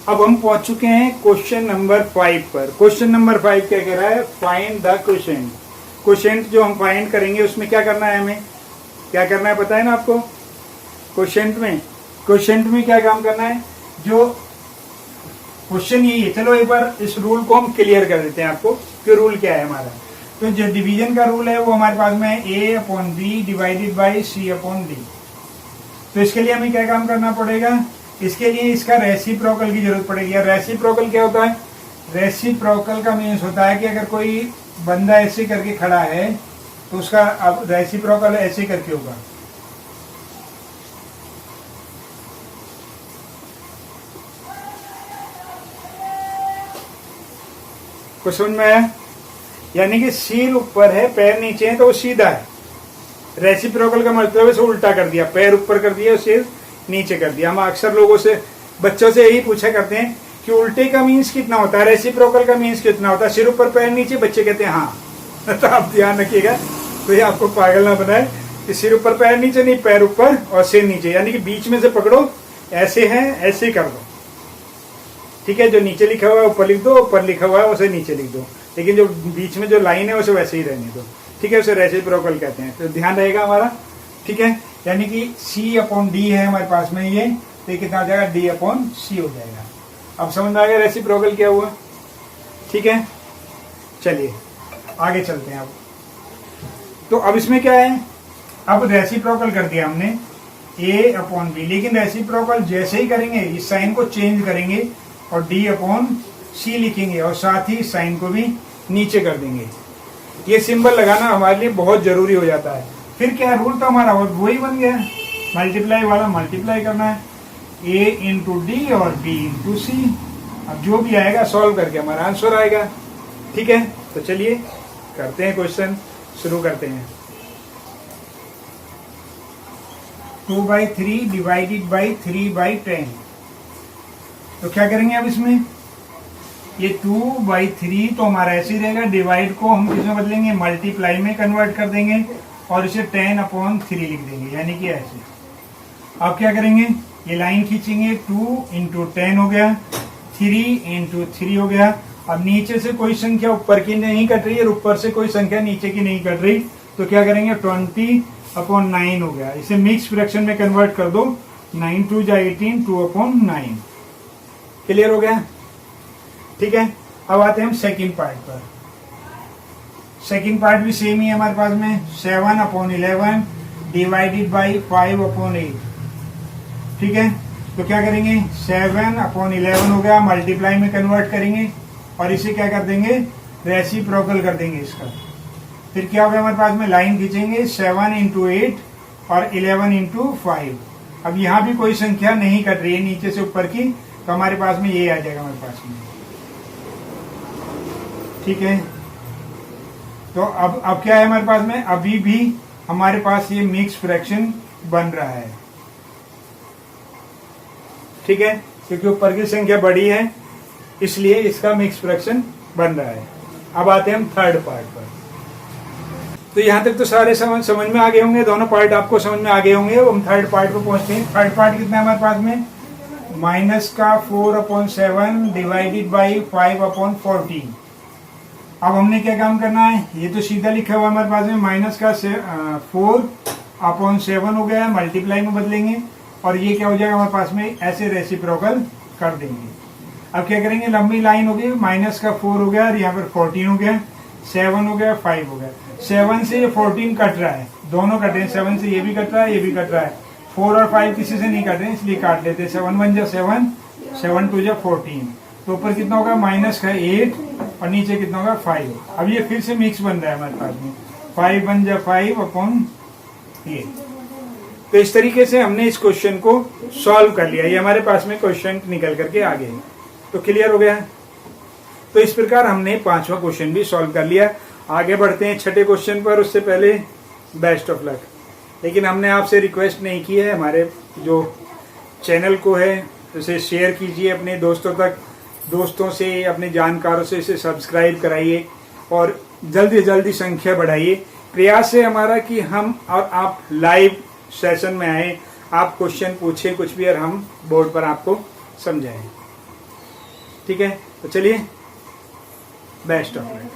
अब हम पहुंच चुके हैं क्वेश्चन नंबर 5 पर। क्वेश्चन नंबर 5 क्या कह रहा है? Find the quotient. क्वोशिएंट जो हम फाइंड करेंगे उसमें क्या करना है, हमें क्या करना है पता है ना आपको? क्वोशिएंट में क्या काम करना है? जो क्वेश्चन यही है। चलो एक बार इस रूल को हम क्लियर कर देते हैं आपको कि रूल क्या है हमारा। तो जो डिवीजन का रूल है वो हमारे पास में है A/B डिवाइडेड बाई C/D। तो इसके लिए हमें क्या काम करना पड़ेगा? इसके लिए इसका रेसिप्रोकल की जरूरत पड़ेगी। रेसिप्रोकल क्या होता है? रेसिप्रोकल का मीन्स होता है कि अगर कोई बंदा ऐसे करके खड़ा है तो उसका अब रेसिप्रोकल ऐसे करके होगा। कुछ समझ में आया? यानी कि सिर ऊपर है, पैर नीचे है तो वो सीधा है। रेसिप्रोकल का मतलब है उल्टा कर दिया, पैर ऊपर कर दिया, सिर नीचे कर दिया। हम अक्सर लोगों से, बच्चों से यही पूछा करते हैं कि उल्टे का मीन्स कितना होता है, रेसिप्रोकल का मीन्स कितना होता है? सिर ऊपर पैर नीचे। बच्चे कहते हैं हाँ। तो आप ध्यान रखिएगा, तो ये आपको पागल ना बनाए कि सिर ऊपर पैर नीचे नहीं, पैर ऊपर और सिर नीचे, यानी कि बीच में से पकड़ो, ऐसे है ऐसे कर दो, ठीक है? जो नीचे लिखा हुआ है ऊपर लिख दो, ऊपर लिखा हुआ है उसे नीचे लिख दो, लेकिन जो बीच में जो लाइन है उसे वैसे ही रहने दो, ठीक है? उसे रेसिप्रोकल कहते हैं। तो ध्यान रहेगा हमारा, ठीक है? यानी कि C/D है हमारे पास में ये, तो कितना आ जाएगा? D/C हो जाएगा। अब समझ में आ गया रेसिप्रोकल क्या हुआ, ठीक है? चलिए आगे चलते हैं। अब तो अब इसमें क्या है? अब रेसिप्रोकल कर दिया हमने A/B, लेकिन रेसिप्रोकल जैसे ही करेंगे इस साइन को चेंज करेंगे और D/C लिखेंगे और साथ ही साइन को भी नीचे कर देंगे। ये सिंबल लगाना हमारे लिए बहुत जरूरी हो जाता है। फिर क्या रूल तो हमारा वही बन गया, मल्टीप्लाई वाला मल्टीप्लाई करना है, A/D और B/C। अब जो भी आएगा सॉल्व करके हमारा आंसर आएगा, ठीक है? तो चलिए करते हैं, क्वेश्चन शुरू करते हैं। 2/3 डिवाइडेड बाई 3/10। तो क्या करेंगे अब इसमें? ये 2/3 तो हमारा ऐसे ही रहेगा, डिवाइड को हम किसमें बदलेंगे? मल्टीप्लाई में कन्वर्ट कर देंगे और इसे 10/3 लिख देंगे, यानी कि ऐसे। अब क्या करेंगे? ये लाइन खींचेंगे, 2 × 10 हो गया, 3 × 3 हो गया। अब नीचे से कोई संख्या ऊपर की नहीं कट रही है, ऊपर से कोई संख्या नीचे की नहीं कट रही, तो क्या करेंगे? 20/9 हो गया। इसे मिक्स फ्रैक्शन में कन्वर्ट कर दो, 9 2 18, 2/9। क्लियर हो गया, ठीक है? अब आते हैं हम सेकंड पार्ट पर। सेकंड पार्ट भी सेम ही है हमारे पास में, 7/11 डिवाइडेड बाई 5/8, ठीक है? तो क्या करेंगे? 7/11 हो गया, मल्टीप्लाई में कन्वर्ट करेंगे और इसे क्या कर देंगे? रेसिप्रोकल कर देंगे इसका। फिर क्या होगा हमारे पास में? लाइन खींचेंगे, 7 × 8 और 11 × 5। अब यहाँ भी कोई संख्या नहीं कट रही है नीचे से ऊपर की, तो हमारे पास में ये आ जाएगा हमारे पास में, ठीक है? तो अब क्या है हमारे पास में? अभी भी हमारे पास ये मिक्स फ्रैक्शन बन रहा है, ठीक है? क्योंकि ऊपर की संख्या बड़ी है इसलिए इसका मिक्स फ्रैक्शन बन रहा है। अब आते हैं हम थर्ड पार्ट पर। तो यहाँ तक तो सारे समझ में आ गए होंगे, दोनों पार्ट आपको समझ में आ गए होंगे। हम थर्ड पार्ट पर पहुंचते हैं। थर्ड पार्ट कितना है हमारे पास में? -4/7 डिवाइडेड बाई 5/14। अब हमने क्या काम करना है? ये तो सीधा लिखा हुआ हमारे पास में, -4/7 हो गया, मल्टीप्लाई में बदलेंगे और ये क्या हो जाएगा हमारे पास में? ऐसे रेसिप्रोकल कर देंगे। अब क्या करेंगे? लंबी लाइन हो गई, -4 हो गया और यहाँ पर 14 हो गया, 7 हो गया, 5 हो गया। 7 से 14 कट रहा है, दोनों कट रहे हैं, 7 से ये भी कट रहा है, ये भी कट रहा है। 4 और 5 किसी से नहीं कट रहे हैं, इसलिए काट लेते हैं। 7 1 = 7, 7 2 = 14। तो ऊपर कितना होगा? -8 और नीचे कितना होगा? 5। अब ये फिर से मिक्स बन रहा है हमारे पास में, 5 1 = 5/8। तो इस तरीके से हमने इस क्वेश्चन को सॉल्व कर लिया। ये हमारे पास में क्वेश्चन निकल करके आ गए। तो क्लियर हो गया है? तो इस प्रकार हमने 5वां क्वेश्चन भी सॉल्व कर लिया। आगे बढ़ते हैं छठे क्वेश्चन पर। उससे पहले बेस्ट ऑफ लक। लेकिन हमने आपसे रिक्वेस्ट नहीं की है, हमारे जो चैनल को है उसे शेयर कीजिए अपने दोस्तों तक, दोस्तों से, अपने जानकारों से इसे सब्सक्राइब कराइए और जल्दी जल्दी संख्या बढ़ाइए। प्रयास है हमारा कि हम और आप लाइव सेशन में आए, आप क्वेश्चन पूछें कुछ भी और हम बोर्ड पर आपको समझाएं। ठीक है, तो चलिए बेस्ट ऑफ लक।